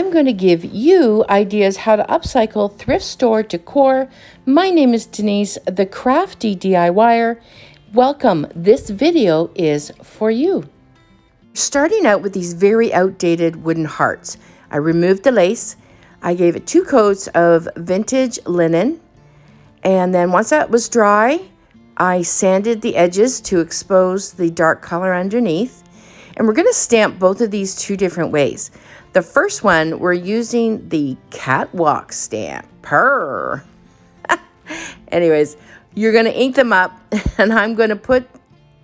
I'm going to give you ideas how to upcycle thrift store decor. My name is Denise, the Crafty DIYer. Welcome. This video is for you. Starting out with these very outdated wooden hearts. I removed the lace. I gave it 2 coats of vintage linen. And then once that was dry, I sanded the edges to expose the dark color underneath. And we're going to stamp both of these 2 different ways. The first one, we're using the catwalk stamp. Purr. Anyways, you're going to ink them up, and I'm going to put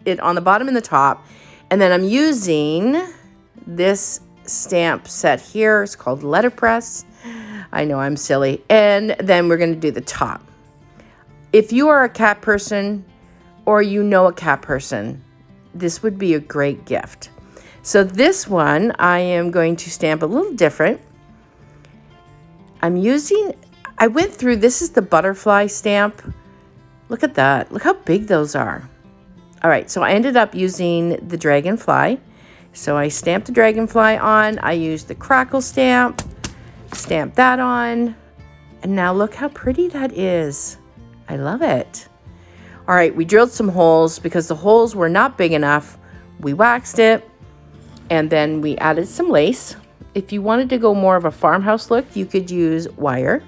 it on the bottom and the top. And then I'm using this stamp set here. It's called letterpress. I know I'm silly. And then we're going to do the top. If you are a cat person or you know a cat person, this would be a great gift. So this one, I am going to stamp a little different. I went through, this is the butterfly stamp. Look at that. Look how big those are. All right, so I ended up using the dragonfly. So I stamped the dragonfly on. I used the crackle stamp, stamped that on. And now look how pretty that is. I love it. All right, we drilled some holes because the holes were not big enough. We waxed it. And then we added some lace. If you wanted to go more of a farmhouse look, you could use wire.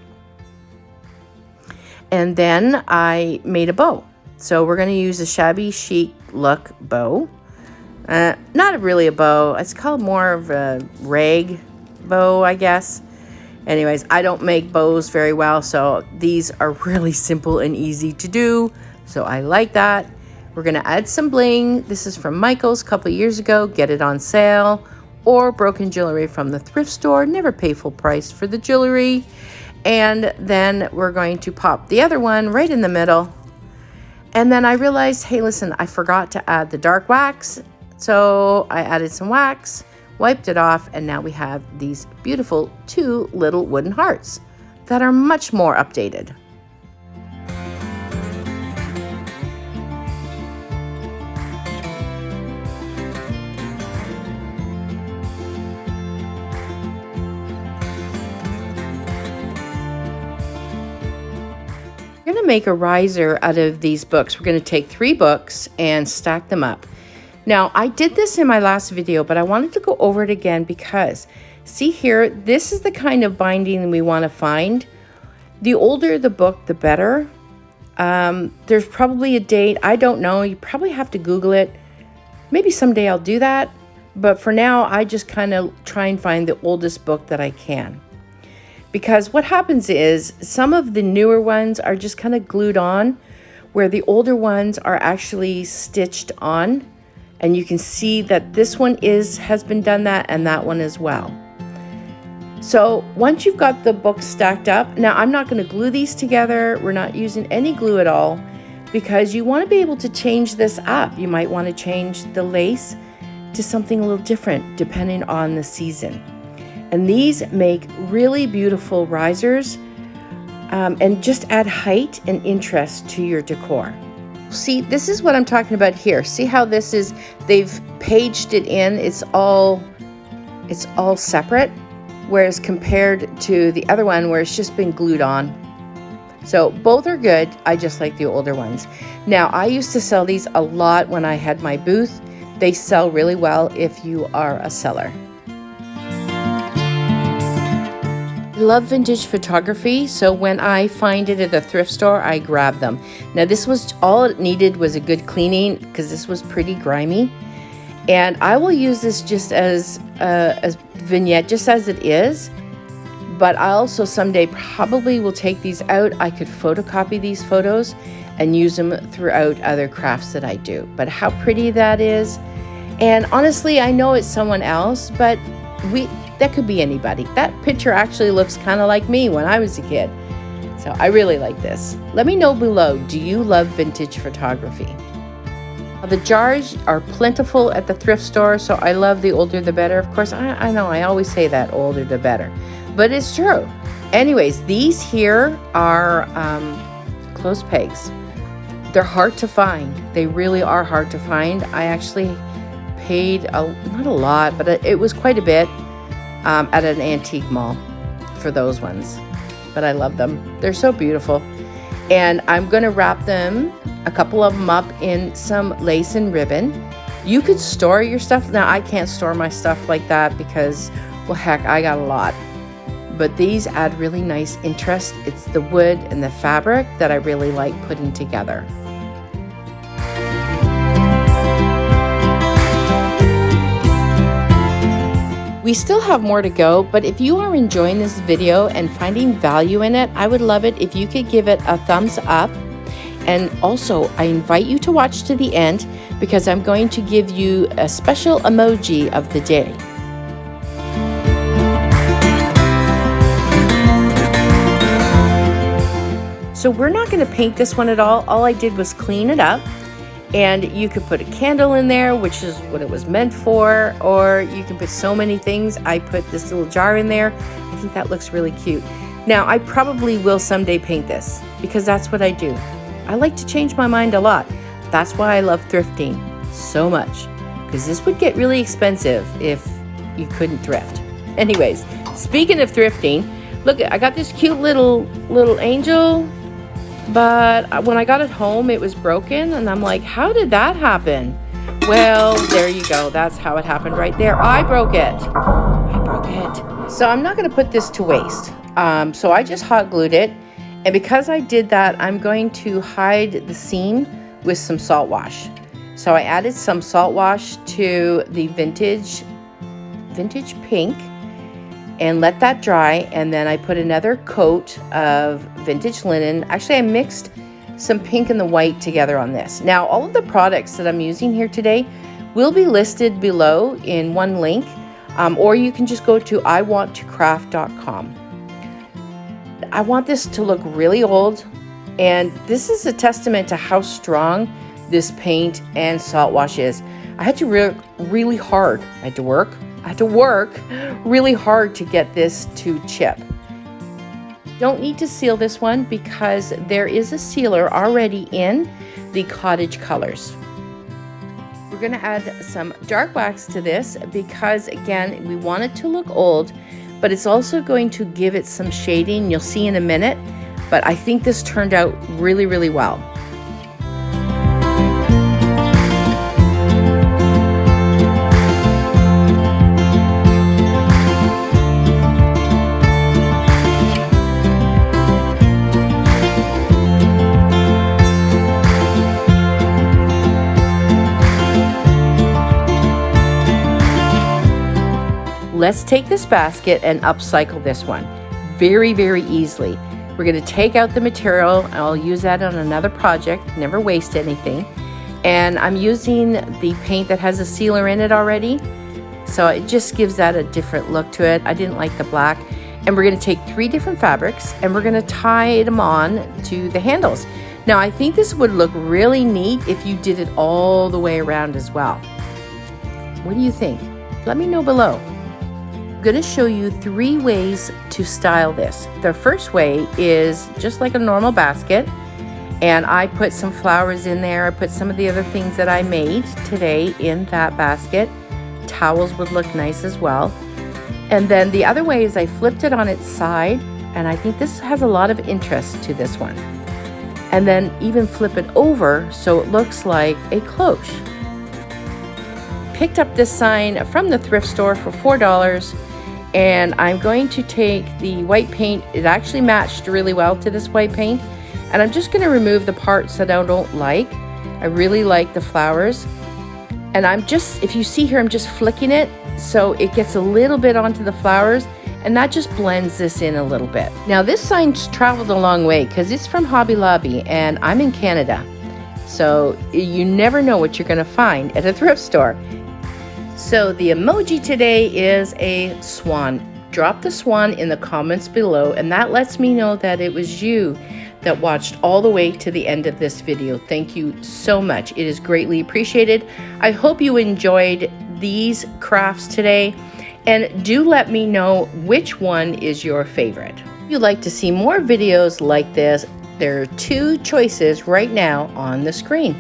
And then I made a bow. So we're going to use a Shabby Chic look bow. Not really a bow. It's called more of a rag bow, I guess. Anyways, I don't make bows very well, so these are really simple and easy to do. So I like that. We're going to add some bling. This is from Michael's a couple years ago. Get it on sale. Or broken jewelry from the thrift store. Never pay full price for the jewelry. And then we're going to pop the other one right in the middle. And then I realized, hey, listen, I forgot to add the dark wax. So I added some wax, wiped it off, and now we have these beautiful 2 little wooden hearts that are much more updated. We're going to make a riser out of these books. We're going to take 3 books and stack them up. Now, I did this in my last video, but I wanted to go over it again because, see here, this is the kind of binding we want to find. The older the book, the better. There's probably a date. I don't know. You probably have to Google it. Maybe someday I'll do that. But for now, I just kind of try and find the oldest book that I can. Because what happens is some of the newer ones are just kind of glued on, where the older ones are actually stitched on. And you can see that this one has been done that, and that one as well. So once you've got the book stacked up, now I'm not going to glue these together. We're not using any glue at all because you want to be able to change this up. You might want to change the lace to something a little different depending on the season. And these make really beautiful risers and just add height and interest to your decor. See, this is what I'm talking about here. See how this is, they've paged it in. It's all separate, whereas compared to the other one where it's just been glued on. So both are good. I just like the older ones. Now, I used to sell these a lot when I had my booth. They sell really well if you are a seller. I love vintage photography, so when I find it at the thrift store, I grab them. Now this was all it needed was a good cleaning because this was pretty grimy, and I will use this just as a vignette, just as it is. But I also someday probably will take these out. I could photocopy these photos and use them throughout other crafts that I do. But how pretty that is! And honestly, I know it's someone else, but that could be anybody. That picture actually looks kind of like me when I was a kid. So I really like this. Let me know below, do you love vintage photography? The jars are plentiful at the thrift store, so I love the older the better. Of course, I know I always say that, older the better. But it's true. Anyways, these here are clothes pegs. They're hard to find. They really are hard to find. I actually paid, not a lot, but it was quite a bit at an antique mall for those ones. But I love them. They're so beautiful. And I'm going to wrap them, a couple of them up in some lace and ribbon. You could store your stuff. Now, I can't store my stuff like that because, well, heck, I got a lot. But these add really nice interest. It's the wood and the fabric that I really like putting together. We still have more to go, but if you are enjoying this video and finding value in it, I would love it if you could give it a thumbs up. And also, I invite you to watch to the end because I'm going to give you a special emoji of the day. So we're not going to paint this one at all. All I did was clean it up. And you could put a candle in there, which is what it was meant for, or you can put so many things. I put this little jar in there. I think that looks really cute. Now, I probably will someday paint this because that's what I do. I like to change my mind a lot. That's why I love thrifting so much, because this would get really expensive if you couldn't thrift. Anyways, speaking of thrifting, look, I got this cute little angel. But when I got it home, it was broken, and I'm like, how did that happen? Well, there you go. That's how it happened right there. I broke it. So I'm not going to put this to waste. So I just hot glued it. And because I did that, I'm going to hide the seam with some salt wash. So I added some salt wash to the vintage pink and let that dry, and then I put another coat of vintage linen. Actually, I mixed some pink and the white together on this. Now, all of the products that I'm using here today will be listed below in one link, or you can just go to iwanttocraft.com. I want this to look really old, and this is a testament to how strong this paint and salt wash is. I had to work really hard. I had to work really hard to get this to chip. Don't need to seal this one because there is a sealer already in the cottage colors. We're going to add some dark wax to this because, again, we want it to look old, but it's also going to give it some shading. You'll see in a minute, but I think this turned out really, really well. Let's take this basket and upcycle this one very, very easily. We're going to take out the material. I'll use that on another project, never waste anything. And I'm using the paint that has a sealer in it already. So it just gives that a different look to it. I didn't like the black. And we're going to take 3 different fabrics and we're going to tie them on to the handles. Now, I think this would look really neat if you did it all the way around as well. What do you think? Let me know below. I'm going to show you 3 ways to style this. The first way is just like a normal basket, and I put some flowers in there. I put some of the other things that I made today in that basket. Towels would look nice as well. And then the other way is I flipped it on its side, and I think this has a lot of interest to this one. And then even flip it over so it looks like a cloche. Picked up this sign from the thrift store for $4. And I'm going to take the white paint. It actually matched really well to this white paint. And I'm just going to remove the parts that I don't like. I really like the flowers. And if you see here, I'm just flicking it so it gets a little bit onto the flowers. And that just blends this in a little bit. Now this sign's traveled a long way because it's from Hobby Lobby and I'm in Canada. So you never know what you're going to find at a thrift store. So the emoji today is a swan. Drop the swan in the comments below, and that lets me know that it was you that watched all the way to the end of this video. Thank you so much. It is greatly appreciated. I hope you enjoyed these crafts today, and do let me know which one is your favorite. If you'd like to see more videos like this, there are 2 choices right now on the screen.